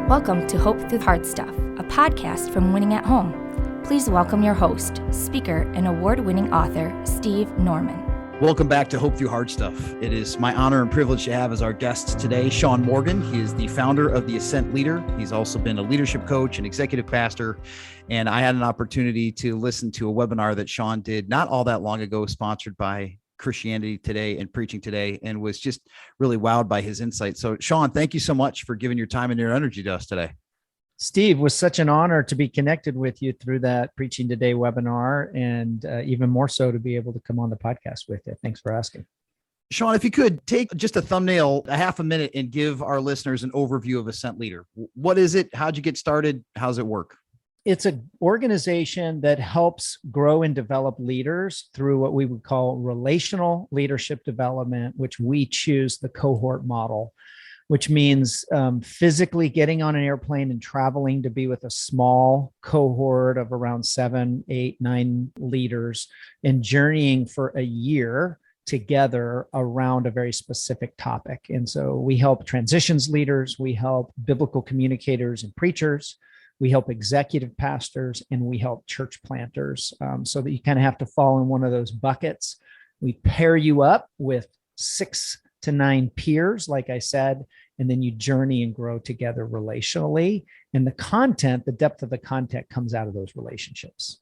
Welcome to Hope Through Hard Stuff, a podcast from Winning at Home. Please welcome your host, speaker, and award-winning author, Steve Norman. Welcome back to Hope Through Hard Stuff. It is my honor and privilege to have as our guest today, Sean Morgan. He is the founder of the Ascent Leader. He's also been a leadership coach and executive pastor. And I had an opportunity to listen to a webinar that Sean did not all that long ago, sponsored by Christianity Today and Preaching Today, and was just really wowed by his insights. So Sean, thank you so much for giving your time and your energy to us today. Steve, it was such an honor to be connected with you through that Preaching Today webinar, and even more so to be able to come on the podcast with you. Thanks for asking. Sean, if you could take just a thumbnail, a half a minute, and give our listeners an overview of Ascent Leader. What is it? How'd you get started? How's it work? It's an organization that helps grow and develop leaders through what we would call relational leadership development, which we choose the cohort model, which means physically getting on an airplane and traveling to be with a small cohort of around 7, 8, 9 leaders and journeying for a year together around a very specific topic. And so we help transitions leaders, we help biblical communicators and preachers, we help executive pastors, and we help church planters, so that you kind of have to fall in one of those buckets. We pair you up with 6 to 9 peers, like I said, and then you journey and grow together relationally. And the content, the depth of the content comes out of those relationships.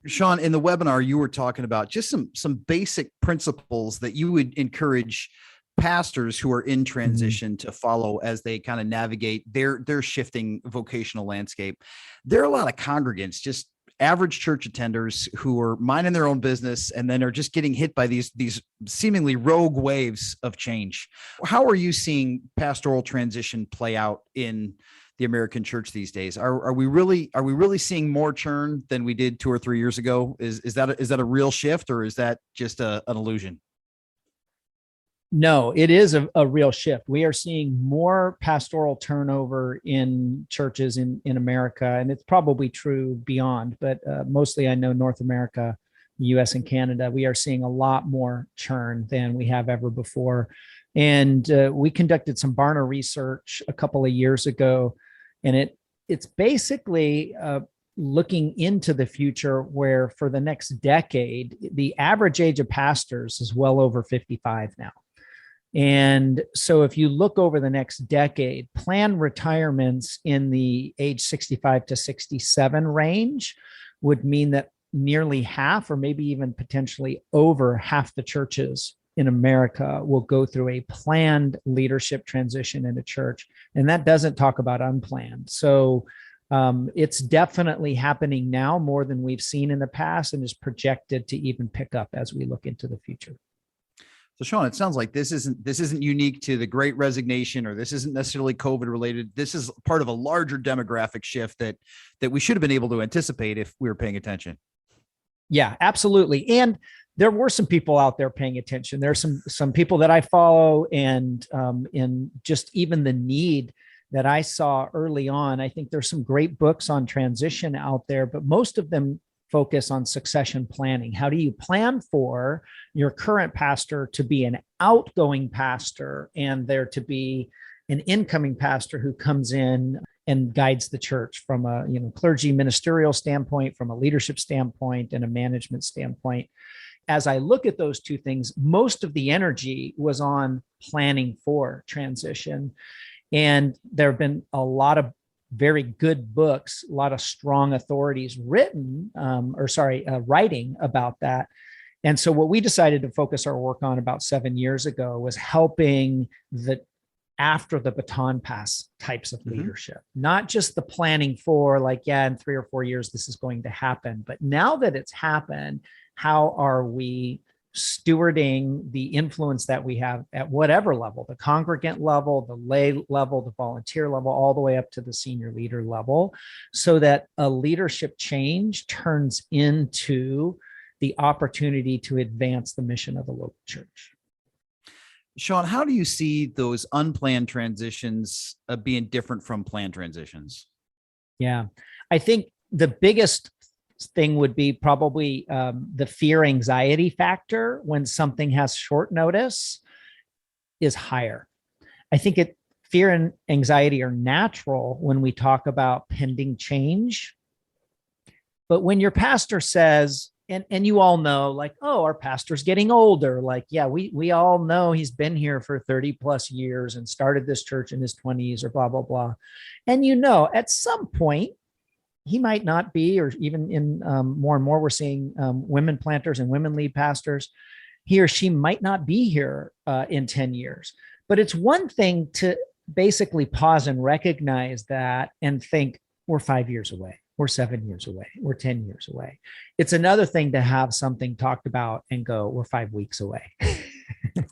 Sean, in the webinar, you were talking about just some basic principles that you would encourage pastors who are in transition to follow as they kind of navigate their shifting vocational landscape. There are a lot of congregants, just average church attenders, who are minding their own business and then are just getting hit by these seemingly rogue waves of change. How are you seeing pastoral transition play out in the American church these days? Are we really seeing more churn than we did 2 or 3 years ago? Is that a real shift, or is that just an illusion? No, it is a real shift. We are seeing more pastoral turnover in churches in America, and it's probably true beyond, but mostly I know North America, US and Canada, we are seeing a lot more churn than we have ever before. And we conducted some Barna research a couple of years ago, and it's basically looking into the future where for the next decade, the average age of pastors is well over 55 now. And so if you look over the next decade, planned retirements in the age 65 to 67 range would mean that nearly half, or maybe even potentially over half the churches in America will go through a planned leadership transition in a church. And that doesn't talk about unplanned. So it's definitely happening now more than we've seen in the past, and is projected to even pick up as we look into the future. So Sean, it sounds like this isn't unique to the Great Resignation, or this isn't necessarily COVID related. This is part of a larger demographic shift that we should have been able to anticipate if we were paying attention. Yeah, absolutely. And there were some people out there paying attention. There's some people that I follow, and in just even the need that I saw early on. I think there's some great books on transition out there, but most of them focus on succession planning. How do you plan for your current pastor to be an outgoing pastor, and there to be an incoming pastor who comes in and guides the church from a clergy ministerial standpoint, from a leadership standpoint, and a management standpoint? As I look at those two things, most of the energy was on planning for transition. And there have been a lot of very good books, a lot of strong authorities writing about that. And so what we decided to focus our work on about 7 years ago was helping the after the baton pass types of leadership, not just the planning for in 3 or 4 years, this is going to happen. But now that it's happened, how are we stewarding the influence that we have at whatever level, the congregant level, the lay level, the volunteer level, all the way up to the senior leader level, so that a leadership change turns into the opportunity to advance the mission of the local church. Sean, how do you see those unplanned transitions being different from planned transitions? Yeah, I think the biggest thing would be probably the fear anxiety factor when something has short notice is higher. I think fear and anxiety are natural when we talk about pending change. But when your pastor says, and you all know, like, oh, our pastor's getting older. Like, yeah, we all know he's been here for 30 plus years and started this church in his 20s or blah, blah, blah. And at some point, he might not be, or even in more and more, we're seeing women planters and women lead pastors. He or she might not be here in 10 years. But it's one thing to basically pause and recognize that and think, we're 5 years away. We're 7 years away. We're 10 years away. It's another thing to have something talked about and go, we're 5 weeks away.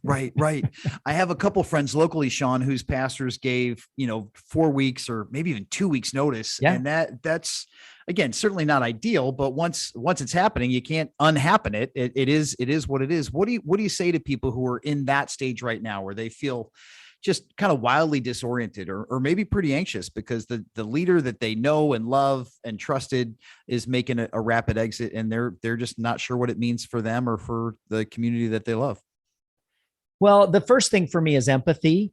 Right. I have a couple friends locally, Sean, whose pastors gave, 4 weeks or maybe even 2 weeks notice. Yeah. And that's, again, certainly not ideal, but once it's happening, you can't unhappen it. It is what it is. What do you say to people who are in that stage right now where they feel just kind of wildly disoriented or maybe pretty anxious because the leader that they know and love and trusted is making a rapid exit, and they're just not sure what it means for them or for the community that they love? Well, the first thing for me is empathy,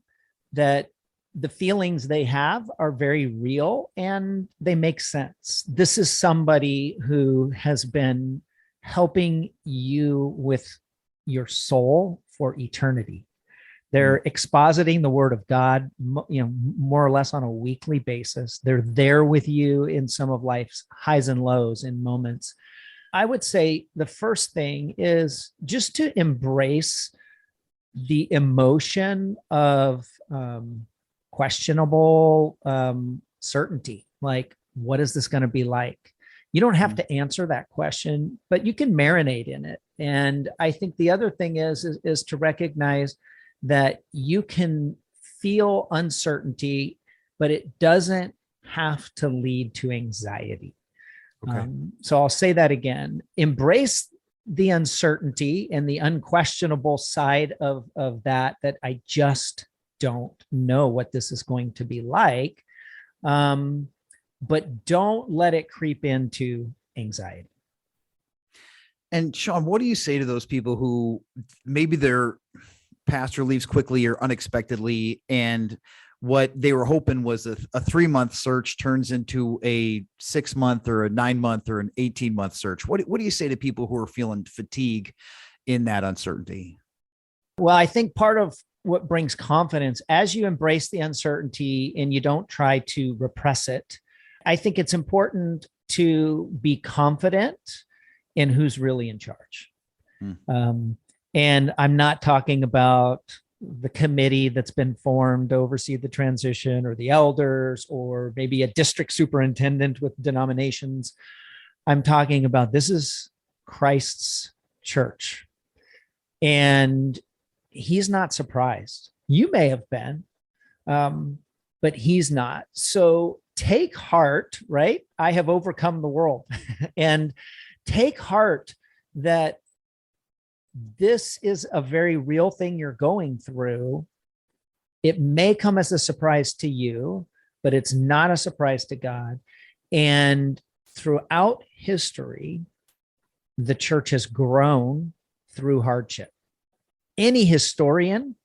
that the feelings they have are very real and they make sense. This is somebody who has been helping you with your soul for eternity. They're expositing the word of God, more or less on a weekly basis. They're there with you in some of life's highs and lows and moments. I would say the first thing is just to embrace the emotion of questionable certainty. Like, what is this going to be like? You don't have to answer that question, but you can marinate in it. And I think the other thing is to recognize that you can feel uncertainty, but it doesn't have to lead to anxiety. Okay. So I'll say that again. Embrace the uncertainty and the unquestionable side of that I just don't know what this is going to be like. But don't let it creep into anxiety. And Sean, what do you say to those people who maybe their pastor leaves quickly or unexpectedly, and what they were hoping was a 3-month search turns into a 6-month or a 9-month or an 18-month search? What do you say to people who are feeling fatigue in that uncertainty? Well, I think part of what brings confidence as you embrace the uncertainty and you don't try to repress it, I think it's important to be confident in who's really in charge. And I'm not talking about the committee that's been formed to oversee the transition, or the elders, or maybe a district superintendent with denominations. I'm talking about, this is Christ's church. And he's not surprised. You may have been, but he's not. So take heart, right? I have overcome the world. And take heart that this is a very real thing you're going through. It may come as a surprise to you, but it's not a surprise to God. And throughout history, the church has grown through hardship. Any historian,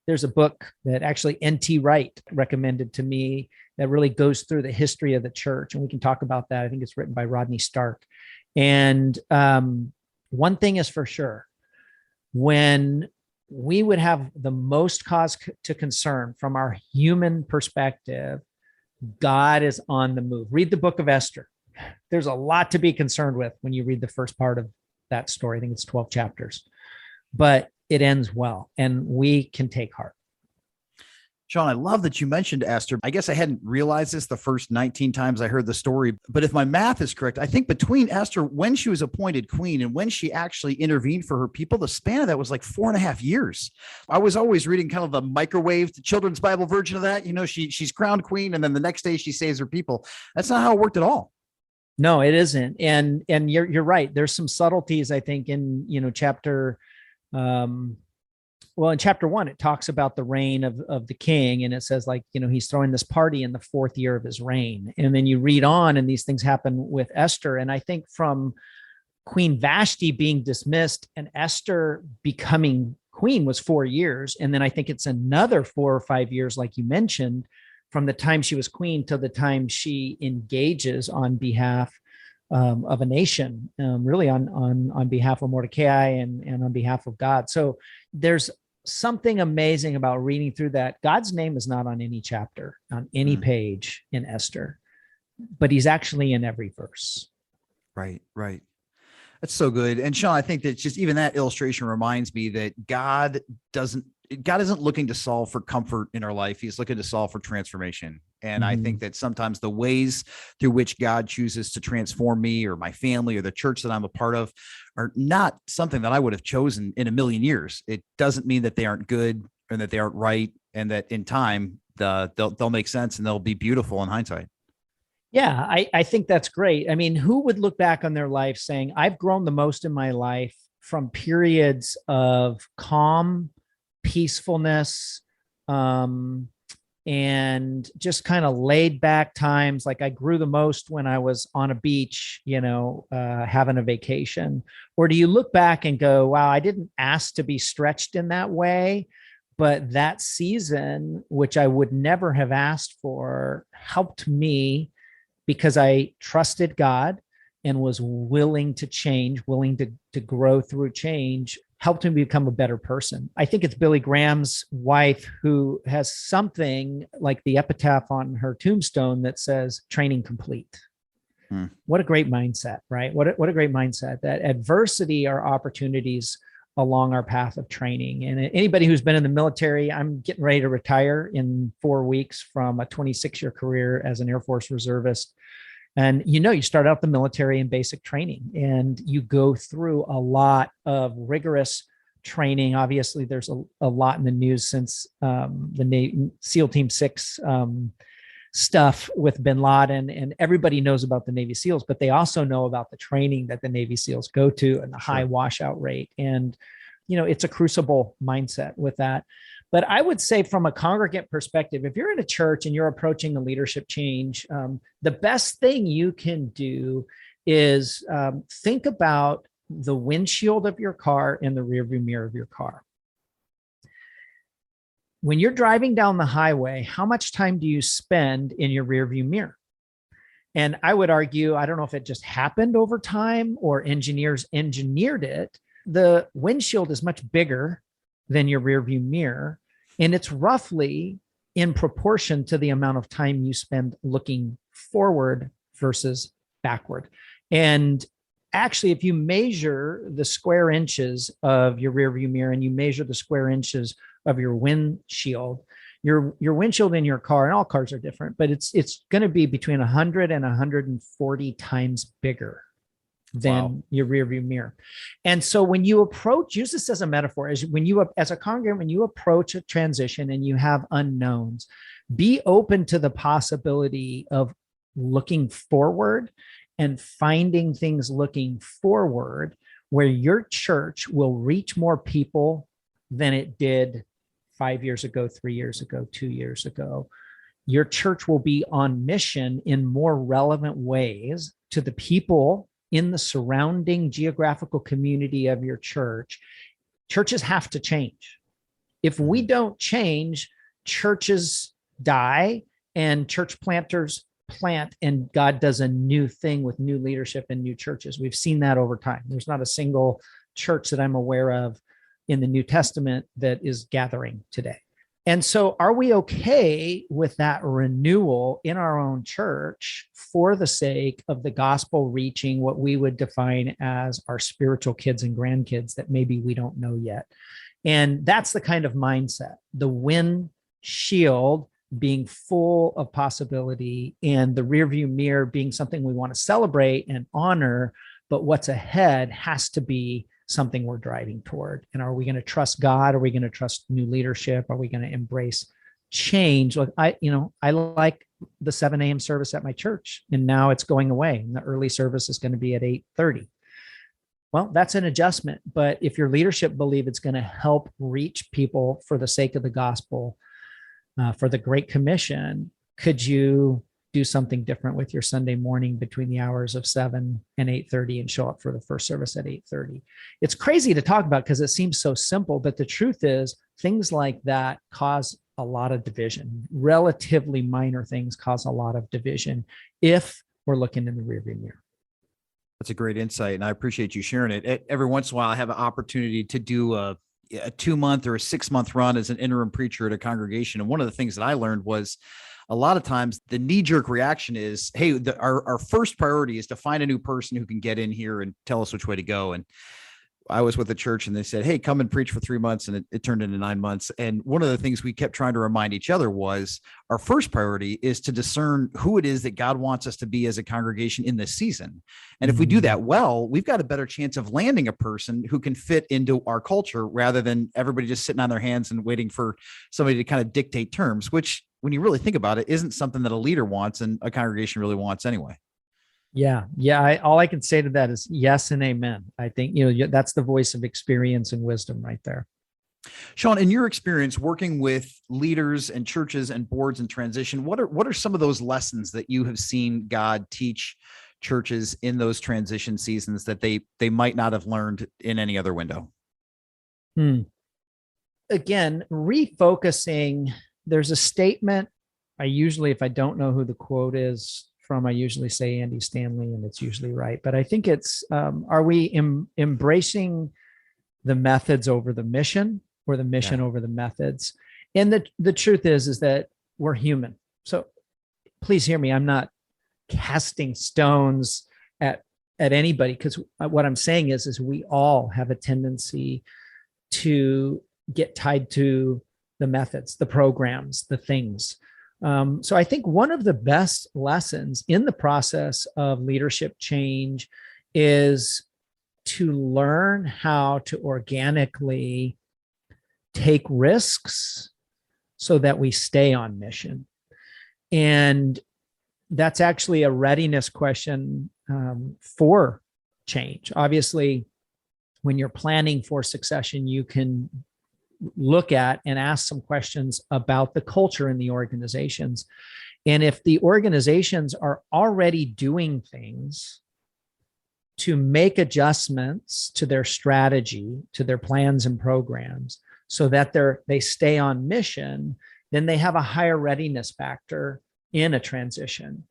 there's a book that actually N.T. Wright recommended to me that really goes through the history of the church. And we can talk about that. I think it's written by Rodney Stark. And one thing is for sure, when we would have the most cause to concern from our human perspective, God is on the move. Read the book of Esther. There's a lot to be concerned with when you read the first part of that story. I think it's 12 chapters, but it ends well, and we can take heart. Sean, I love that you mentioned Esther. I guess I hadn't realized this the first 19 times I heard the story, but if my math is correct, I think between Esther, when she was appointed queen and when she actually intervened for her people, the span of that was like 4.5 years. I was always reading kind of the microwaved children's Bible version of that. She's crowned queen, and then the next day she saves her people. That's not how it worked at all. No, it isn't. And you're right. There's some subtleties, I think, in, chapter, in chapter 1, it talks about the reign of the king. And it says, he's throwing this party in the 4th year of his reign. And then you read on, and these things happen with Esther. And I think from Queen Vashti being dismissed and Esther becoming queen was 4 years. And then I think it's another 4 or 5 years, like you mentioned, from the time she was queen till the time she engages on behalf of a nation, really on behalf of Mordecai and on behalf of God. So there's something amazing about reading through that. God's name is not on any chapter, on any page in Esther, but he's actually in every verse. Right, right. That's so good. And Sean, I think that just even that illustration reminds me that God isn't looking to solve for comfort in our life. He's looking to solve for transformation. And I think that sometimes the ways through which God chooses to transform me or my family or the church that I'm a part of are not something that I would have chosen in a million years. It doesn't mean that they aren't good and that they aren't right, and that in time they'll make sense and they'll be beautiful in hindsight. Yeah, I think that's great. I mean, who would look back on their life saying, I've grown the most in my life from periods of calm, peacefulness, and just kind of laid back times. Like I grew the most when I was on a beach, having a vacation. Or do you look back and go, wow, I didn't ask to be stretched in that way, but that season, which I would never have asked for, helped me because I trusted God and was willing to change, willing to grow through change, helped me become a better person. I think it's Billy Graham's wife who has something like the epitaph on her tombstone that says training complete. What a great mindset, right? What a great mindset that adversity are opportunities along our path of training. And anybody who's been in the military, I'm getting ready to retire in 4 weeks from a 26-year career as an Air Force reservist. And, you start out the military in basic training and you go through a lot of rigorous training. Obviously, there's a lot in the news since the SEAL Team 6 stuff with bin Laden, and everybody knows about the Navy SEALs, but they also know about the training that the Navy SEALs go to and the high washout rate. And, it's a crucible mindset with that. But I would say from a congregant perspective, if you're in a church and you're approaching a leadership change, the best thing you can do is think about the windshield of your car and the rearview mirror of your car. When you're driving down the highway, how much time do you spend in your rearview mirror? And I would argue, I don't know if it just happened over time or engineers engineered it. The windshield is much bigger than your rearview mirror. And it's roughly in proportion to the amount of time you spend looking forward versus backward. And actually, if you measure the square inches of your rearview mirror and you measure the square inches of your windshield, your windshield in your car, and all cars are different, but it's going to be between 100 and 140 times bigger than your rearview mirror. And so when you approach, use this as a metaphor, as a congregant, when you approach a transition and you have unknowns, be open to the possibility of looking forward and finding things looking forward where your church will reach more people than it did 5 years ago, 3 years ago, 2 years ago. Your church will be on mission in more relevant ways to the people in the surrounding geographical community of your church. Churches have to change. If we don't change, churches die and church planters plant, and God does a new thing with new leadership and new churches. We've seen that over time. There's not a single church that I'm aware of in the New Testament that is gathering today. And so are we okay with that renewal in our own church for the sake of the gospel reaching what we would define as our spiritual kids and grandkids that maybe we don't know yet? And that's the kind of mindset, the windshield being full of possibility and the rearview mirror being something we want to celebrate and honor, but what's ahead has to be something we're driving toward. And are we going to trust God? Are we going to trust new leadership? Are we going to embrace change? Look, I like the 7 a.m. service at my church, and now it's going away. And the early service is going to be at 8:30. Well, that's an adjustment. But if your leadership believe it's going to help reach people for the sake of the gospel, for the Great Commission, could you do something different with your Sunday morning between the hours of 7 and 8:30 and show up for the first service at 8:30. It's crazy to talk about because it seems so simple, but the truth is things like that cause a lot of division. Relatively minor things cause a lot of division if we're looking in the rearview mirror. That's a great insight, and I appreciate you sharing it. Every once in a while, I have an opportunity to do a 2-month or a 6-month run as an interim preacher at a congregation. And one of the things that I learned was a lot of times the knee-jerk reaction is, hey, our first priority is to find a new person who can get in here and tell us which way to go. And I was with the church and they said, hey, come and preach for 3 months. And it turned into 9 months. And one of the things we kept trying to remind each other was our first priority is to discern who it is that God wants us to be as a congregation in this season. And if we do that well, we've got a better chance of landing a person who can fit into our culture rather than everybody just sitting on their hands and waiting for somebody to kind of dictate terms, which when you really think about it, isn't something that a leader wants and a congregation really wants anyway. Yeah. All I can say to that is yes and amen. I think, that's the voice of experience and wisdom right there. Sean, in your experience working with leaders and churches and boards in transition, what are some of those lessons that you have seen God teach churches in those transition seasons that they might not have learned in any other window? Again, refocusing. There's a statement. If I don't know who the quote is from, I usually say Andy Stanley, and it's usually right. But I think it's, are we embracing the methods over the mission, or the mission over the methods? And the truth is that we're human. So please hear me. I'm not casting stones at anybody, because what I'm saying is we all have a tendency to get tied to the methods, the programs, the things. So I think one of the best lessons in the process of leadership change is to learn how to organically take risks so that we stay on mission. And that's actually a readiness question for change. Obviously, when you're planning for succession, you can look at and ask some questions about the culture in the organizations. And if the organizations are already doing things to make adjustments to their strategy, to their plans and programs, so that they stay on mission, then they have a higher readiness factor in a transition.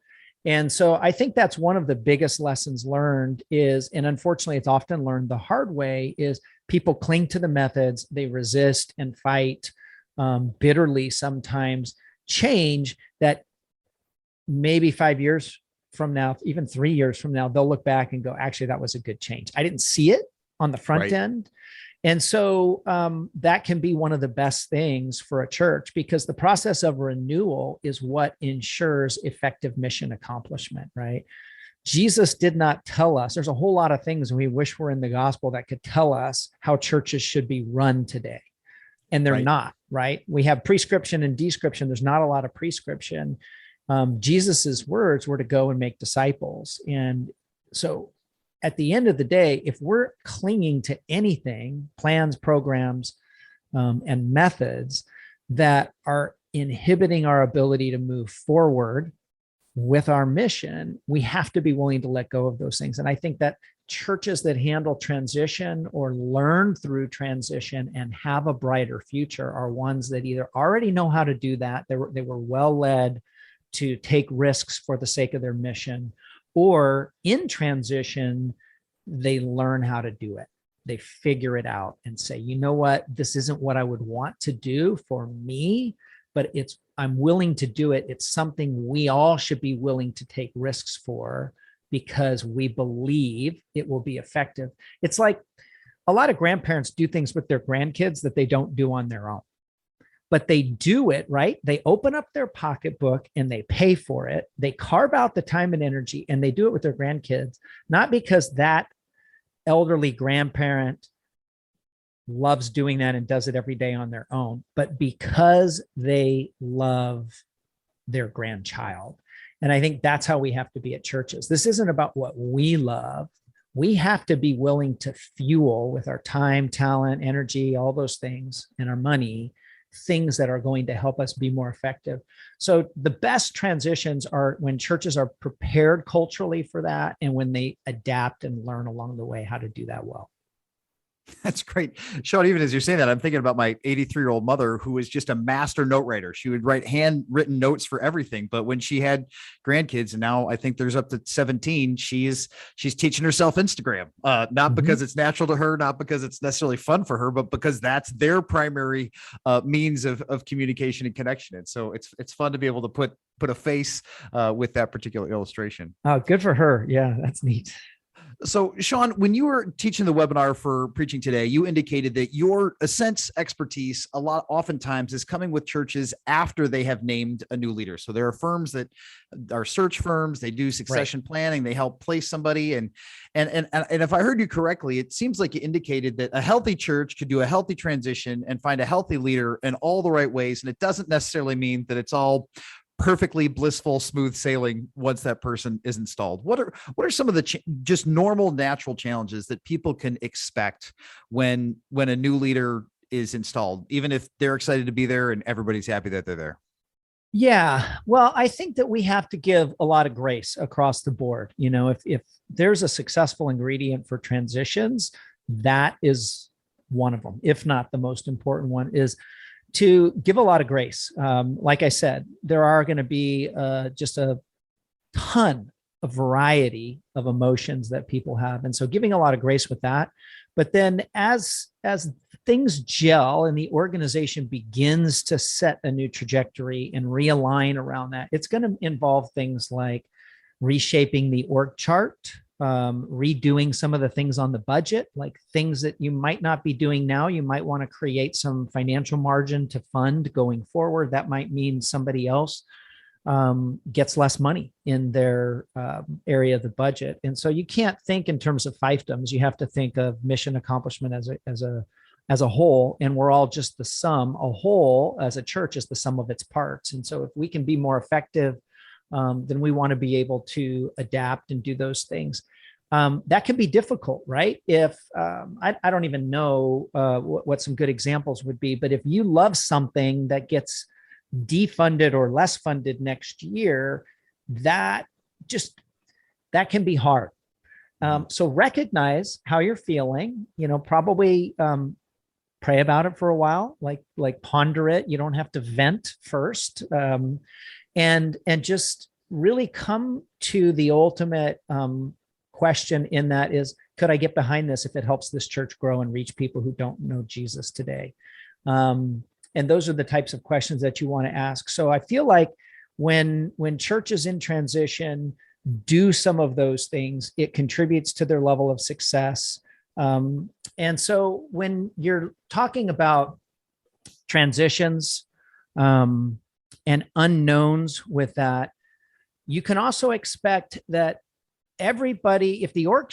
And so I think that's one of the biggest lessons learned is, and unfortunately it's often learned the hard way, is people cling to the methods, they resist and fight bitterly sometimes change that maybe 5 years from now, even 3 years from now, they'll look back and go, actually, that was a good change. I didn't see it on the front end. And so that can be one of the best things for a church, because the process of renewal is what ensures effective mission accomplishment, right? Jesus did not tell us. There's a whole lot of things we wish were in the gospel that could tell us how churches should be run today. And they're not, right? We have prescription and description. There's not a lot of prescription. Jesus's words were to go and make disciples. And so at the end of the day, if we're clinging to anything, plans, programs, and methods that are inhibiting our ability to move forward with our mission, we have to be willing to let go of those things. And I think that churches that handle transition or learn through transition and have a brighter future are ones that either already know how to do that, they were well led to take risks for the sake of their mission, or in transition, they learn how to do it. They figure it out and say, you know what, this isn't what I would want to do for me, but I'm willing to do it. It's something we all should be willing to take risks for because we believe it will be effective. It's like a lot of grandparents do things with their grandkids that they don't do on their own, but they do it, right? They open up their pocketbook and they pay for it. They carve out the time and energy and they do it with their grandkids, not because that elderly grandparent loves doing that and does it every day on their own, but because they love their grandchild. And I think that's how we have to be at churches. This isn't about what we love. We have to be willing to fuel with our time, talent, energy, all those things, and our money, things that are going to help us be more effective. So the best transitions are when churches are prepared culturally for that, and when they adapt and learn along the way how to do that well. That's great. Sean, even as you're saying that, I'm thinking about my 83-year-old mother, who was just a master note writer. She would write handwritten notes for everything. But when she had grandkids, and now I think there's up to 17, she's teaching herself Instagram, not because it's natural to her, not because it's necessarily fun for her, but because that's their primary means of communication and connection. And so it's fun to be able to put a face with that particular illustration. Oh, good for her. Yeah, that's neat. So, Sean, when you were teaching the webinar for Preaching Today, you indicated that your Ascent's expertise oftentimes is coming with churches after they have named a new leader. So there are firms that are search firms, they do succession planning, they help place somebody. And if I heard you correctly, it seems like you indicated that a healthy church could do a healthy transition and find a healthy leader in all the right ways. And it doesn't necessarily mean that it's all perfectly blissful, smooth sailing once that person is installed. What are some of the just normal, natural challenges that people can expect when a new leader is installed, even if they're excited to be there and everybody's happy that they're there? Yeah, well, I think that we have to give a lot of grace across the board. You know, if there's a successful ingredient for transitions, that is one of them, if not the most important one, is to give a lot of grace. Like I said, there are going to be just a ton of variety of emotions that people have. And so giving a lot of grace with that. But then as things gel and the organization begins to set a new trajectory and realign around that, it's going to involve things like reshaping the org chart, redoing some of the things on the budget, like things that you might not be doing now. You might want to create some financial margin to fund going forward. That might mean somebody else gets less money in their area of the budget. And so you can't think in terms of fiefdoms. You have to think of mission accomplishment as a whole. And we're all just the sum. A whole as a church is the sum of its parts. And so if we can be more effective, then we want to be able to adapt and do those things. That can be difficult, right? If I don't even know what some good examples would be, but if you love something that gets defunded or less funded next year, that can be hard. So recognize how you're feeling, probably pray about it for a while, like ponder it. You don't have to vent first. And just really come to the ultimate question in that is, could I get behind this if it helps this church grow and reach people who don't know Jesus today? And those are the types of questions that you want to ask. So I feel like when churches in transition do some of those things, it contributes to their level of success. And so when you're talking about transitions, and unknowns with that, you can also expect that everybody, if the org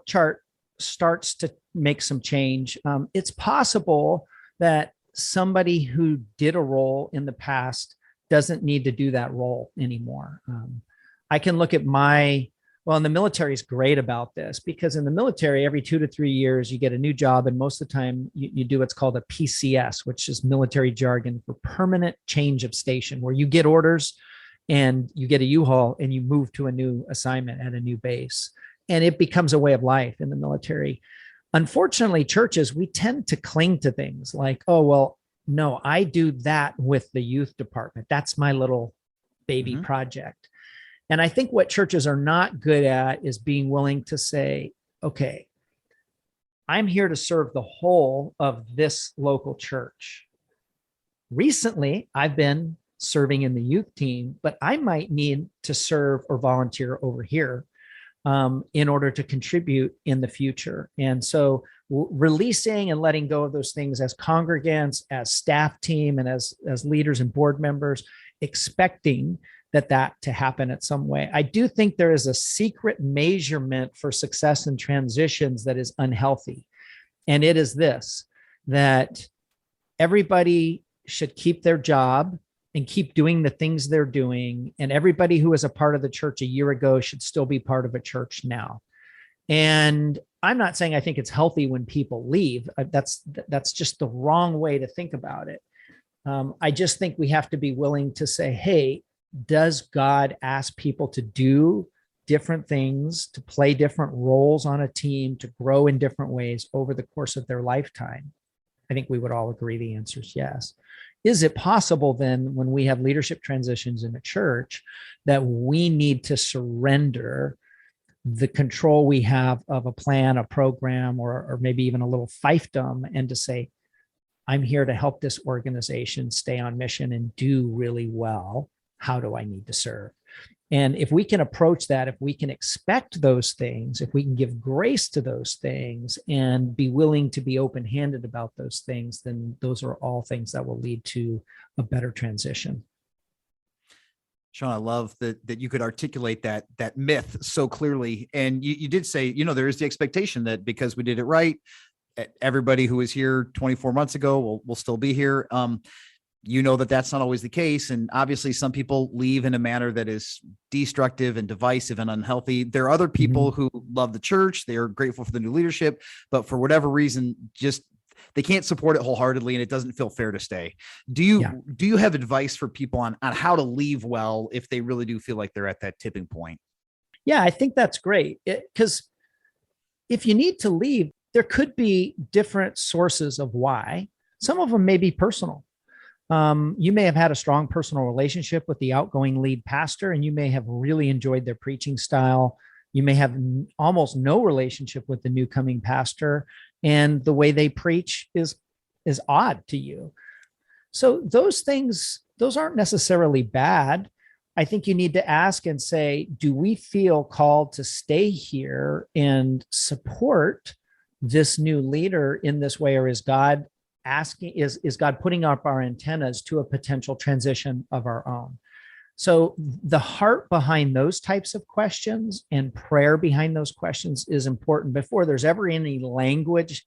chart starts to make some change, it's possible that somebody who did a role in the past doesn't need to do that role anymore. I can look at and the military is great about this, because in the military, every 2 to 3 years, you get a new job. And most of the time you do what's called a PCS, which is military jargon for permanent change of station, where you get orders and you get a U-Haul and you move to a new assignment at a new base. And it becomes a way of life in the military. Unfortunately, churches, we tend to cling to things like, oh, well, no, I do that with the youth department. That's my little baby project. And I think what churches are not good at is being willing to say, okay, I'm here to serve the whole of this local church. Recently, I've been serving in the youth team, but I might need to serve or volunteer over here in order to contribute in the future. And so releasing and letting go of those things as congregants, as staff team, and as leaders and board members, expecting that to happen at some way. I do think there is a secret measurement for success in transitions that is unhealthy. And it is this, that everybody should keep their job and keep doing the things they're doing. And everybody who was a part of the church a year ago should still be part of a church now. And I'm not saying I think it's healthy when people leave. That's just the wrong way to think about it. I just think we have to be willing to say, hey, does God ask people to do different things, to play different roles on a team, to grow in different ways over the course of their lifetime? I think we would all agree the answer is yes. Is it possible then, when we have leadership transitions in a church, that we need to surrender the control we have of a plan, a program, or maybe even a little fiefdom, and to say, I'm here to help this organization stay on mission and do really well. How do I need to serve? And if we can approach that, if we can expect those things, if we can give grace to those things and be willing to be open-handed about those things, then those are all things that will lead to a better transition. Sean, I love that you could articulate that myth so clearly. And you did say, there is the expectation that because we did it right, everybody who was here 24 months ago will still be here. That's not always the case. And obviously some people leave in a manner that is destructive and divisive and unhealthy. There are other people who love the church. They are grateful for the new leadership, but for whatever reason, just they can't support it wholeheartedly and it doesn't feel fair to stay. Do you have advice for people on how to leave well if they really do feel like they're at that tipping point? Yeah, I think that's great, because if you need to leave, there could be different sources of why. Some of them may be personal. You may have had a strong personal relationship with the outgoing lead pastor, and you may have really enjoyed their preaching style. You may have almost no relationship with the new coming pastor, and the way they preach is odd to you. So those aren't necessarily bad. I think you need to ask and say, do we feel called to stay here and support this new leader in this way, or is God asking, is God putting up our antennas to a potential transition of our own? So the heart behind those types of questions and prayer behind those questions is important before there's ever any language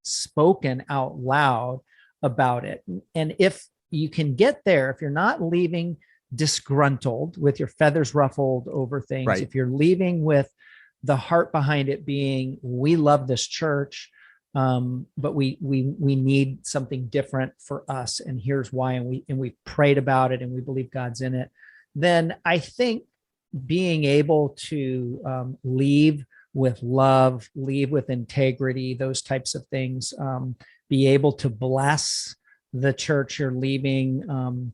spoken out loud about it. And if you can get there, if you're not leaving disgruntled with your feathers ruffled over things, right, if you're leaving with the heart behind it being, we love this church, but we need something different for us, and here's why, and we prayed about it and we believe God's in it, then I think being able to leave with love, leave with integrity, those types of things, be able to bless the church you're leaving.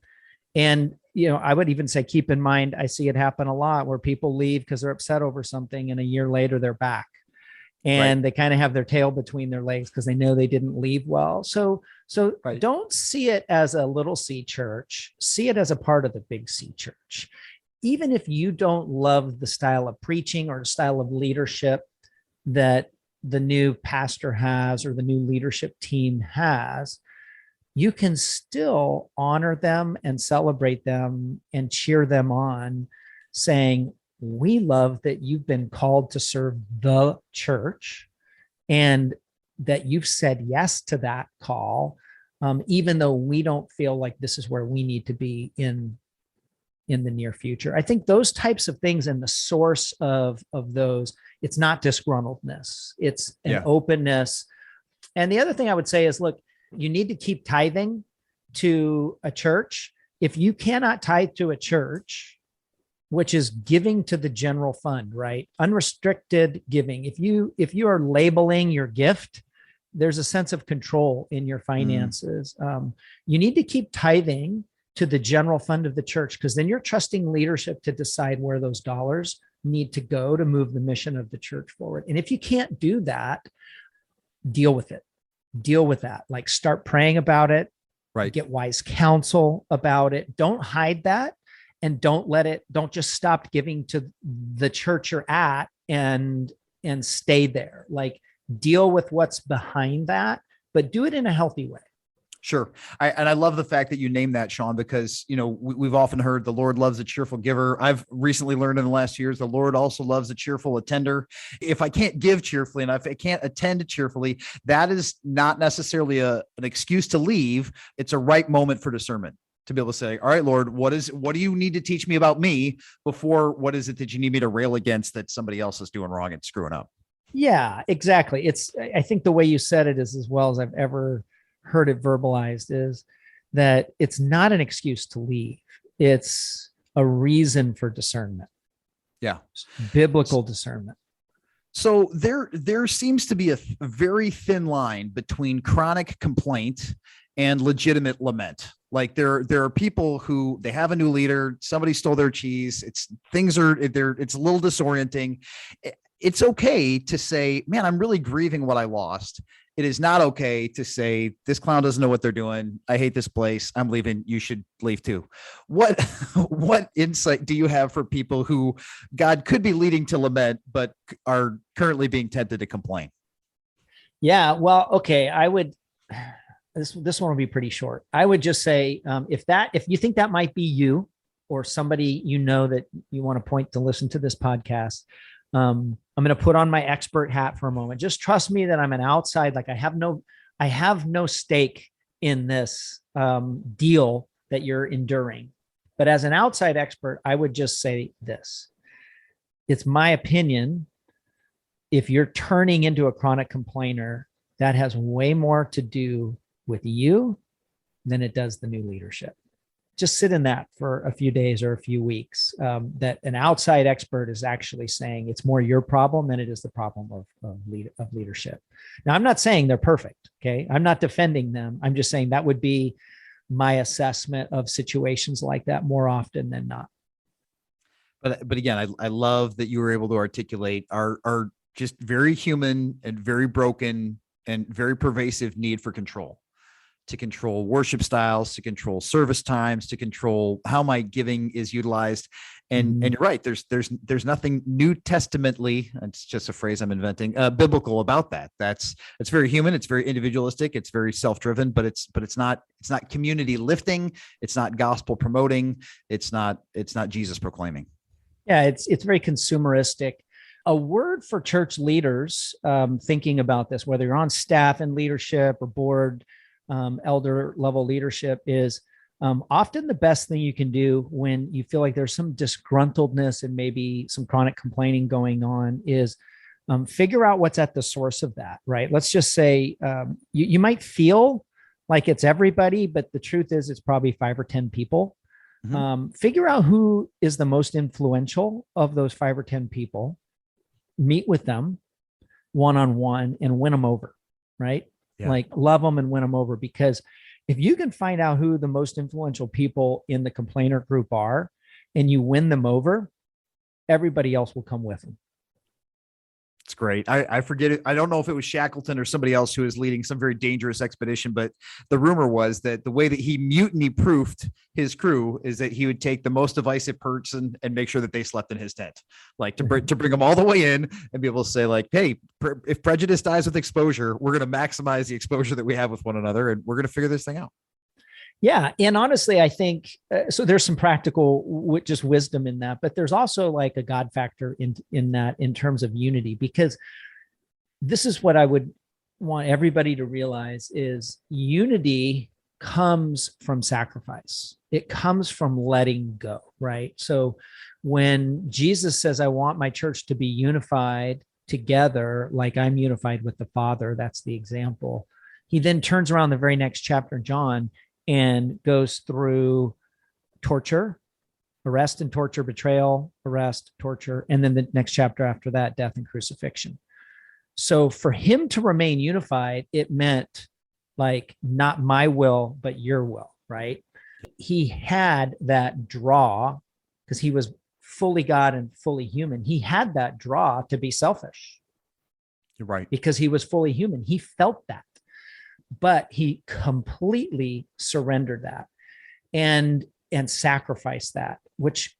And I would even say, keep in mind, I see it happen a lot where people leave because they're upset over something, and a year later they're back. And right, they kind of have their tail between their legs because they know they didn't leave well. So right, don't see it as a little C church. See it as a part of the big C church. Even if you don't love the style of preaching or the style of leadership that the new pastor has or the new leadership team has, you can still honor them and celebrate them and cheer them on, saying, we love that you've been called to serve the church and that you've said yes to that call, even though we don't feel like this is where we need to be in the near future. I think those types of things, and the source of those, it's not disgruntledness, it's an openness. And the other thing I would say is, look, you need to keep tithing to a church. If you cannot tithe to a church, which is giving to the general fund, right? Unrestricted giving. If you are labeling your gift, there's a sense of control in your finances. You need to keep tithing to the general fund of the church, because then you're trusting leadership to decide where those dollars need to go to move the mission of the church forward. And if you can't do that, deal with it. Deal with that. Like, start praying about it. Right. Get wise counsel about it. Don't hide that. And don't just stop giving to the church you're at and stay there. Like, deal with what's behind that, but do it in a healthy way. Sure. I love the fact that you named that, Sean, because, we've often heard the Lord loves a cheerful giver. I've recently learned in the last years, the Lord also loves a cheerful attender. If I can't give cheerfully and if I can't attend cheerfully, that is not necessarily an excuse to leave. It's a right moment for discernment, to be able to say, all right, Lord, what do you need to teach me about me before what is it that you need me to rail against that somebody else is doing wrong and screwing up? Yeah, exactly. I think the way you said it is as well as I've ever heard it verbalized is, that it's not an excuse to leave. It's a reason for discernment. Yeah. Biblical discernment. So there seems to be a very thin line between chronic complaint and legitimate lament. Like there are people who they have a new leader, somebody stole their cheese. It's a little disorienting. It's okay to say, man, I'm really grieving what I lost. It is not okay to say this clown doesn't know what they're doing. I hate this place. I'm leaving. You should leave too. What insight do you have for people who God could be leading to lament, but are currently being tempted to complain? Yeah, well, okay. This one will be pretty short. I would just say, if you think that might be you or somebody you know that you want to point to listen to this podcast, I'm going to put on my expert hat for a moment. Just trust me that I'm an outside, like I have no stake in this deal that you're enduring. But as an outside expert, I would just say this. It's my opinion. If you're turning into a chronic complainer, that has way more to do with you than it does the new leadership. Just sit in that for a few days or a few weeks. That an outside expert is actually saying it's more your problem than it is the problem of leadership. Now, I'm not saying they're perfect. Okay. I'm not defending them. I'm just saying that would be my assessment of situations like that more often than not. But again, I love that you were able to articulate our just very human and very broken and very pervasive need for control. To control worship styles, to control service times, to control how my giving is utilized. And you're right, there's nothing New Testamentally, it's just a phrase I'm inventing, biblical about that. It's very human, it's very individualistic, it's very self-driven, but it's not community lifting, it's not gospel promoting, it's not Jesus proclaiming. Yeah, it's very consumeristic. A word for church leaders thinking about this, whether you're on staff and leadership or board, elder level leadership, is often the best thing you can do when you feel like there's some disgruntledness and maybe some chronic complaining going on is figure out what's at the source of that, right? Let's just say you might feel like it's everybody, but the truth is it's probably 5 or 10 people. Mm-hmm. Figure out who is the most influential of those 5 or 10 people, meet with them one-on-one and win them over, right? Yeah. Like love them and win them over, because if you can find out who the most influential people in the complainer group are and you win them over, everybody else will come with them. It's great. I forget it. I don't know if it was Shackleton or somebody else who was leading some very dangerous expedition, but the rumor was that the way that he mutiny-proofed his crew is that he would take the most divisive person and make sure that they slept in his tent, like to bring them all the way in and be able to say, like, hey, if prejudice dies with exposure, we're going to maximize the exposure that we have with one another, and we're going to figure this thing out. Yeah. And honestly, I think, so there's some practical just wisdom in that, but there's also like a God factor in that in terms of unity, because this is what I would want everybody to realize is unity comes from sacrifice. It comes from letting go, right? So when Jesus says, I want my church to be unified together, like I'm unified with the Father, that's the example. He then turns around the very next chapter, John, and goes through torture, arrest and torture, betrayal, arrest, torture, and then the next chapter after that, death and crucifixion. So for him to remain unified, it meant like not my will, but your will, right? He had that draw because he was fully God and fully human. He had that draw to be selfish. You're right. Because he was fully human. He felt that. But he completely surrendered that and sacrificed that, which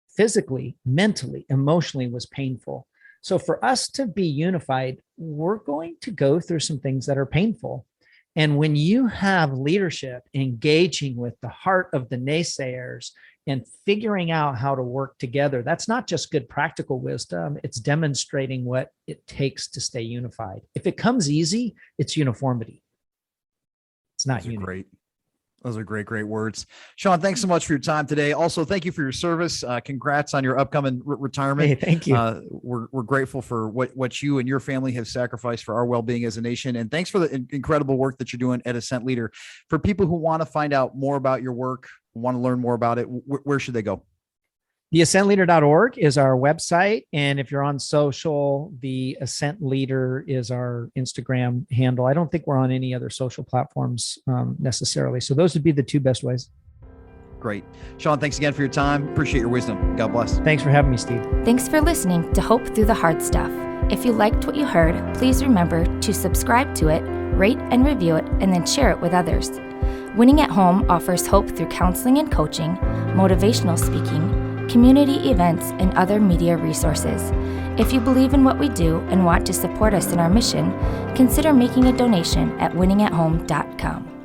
physically, mentally, emotionally was painful. So for us to be unified, we're going to go through some things that are painful. And when you have leadership engaging with the heart of the naysayers and figuring out how to work together, that's not just good practical wisdom. It's demonstrating what it takes to stay unified. If it comes easy, it's uniformity. It's not unity. Great. Those are great, great words. Sean, thanks so much for your time today. Also, thank you for your service. Congrats on your upcoming retirement. Hey, thank you. We're grateful for what you and your family have sacrificed for our well-being as a nation. And thanks for the incredible work that you're doing at Ascent Leader. For people who want to find out more about your work, want to learn more about it, where should they go? TheAscentLeader.org is our website. And if you're on social, The Ascent Leader is our Instagram handle. I don't think we're on any other social platforms necessarily. So those would be the two best ways. Great. Sean, thanks again for your time. Appreciate your wisdom. God bless. Thanks for having me, Steve. Thanks for listening to Hope Through the Hard Stuff. If you liked what you heard, please remember to subscribe to it, rate and review it, and then share it with others. Winning at Home offers hope through counseling and coaching, motivational speaking, community events, and other media resources. If you believe in what we do and want to support us in our mission, consider making a donation at winningathome.com.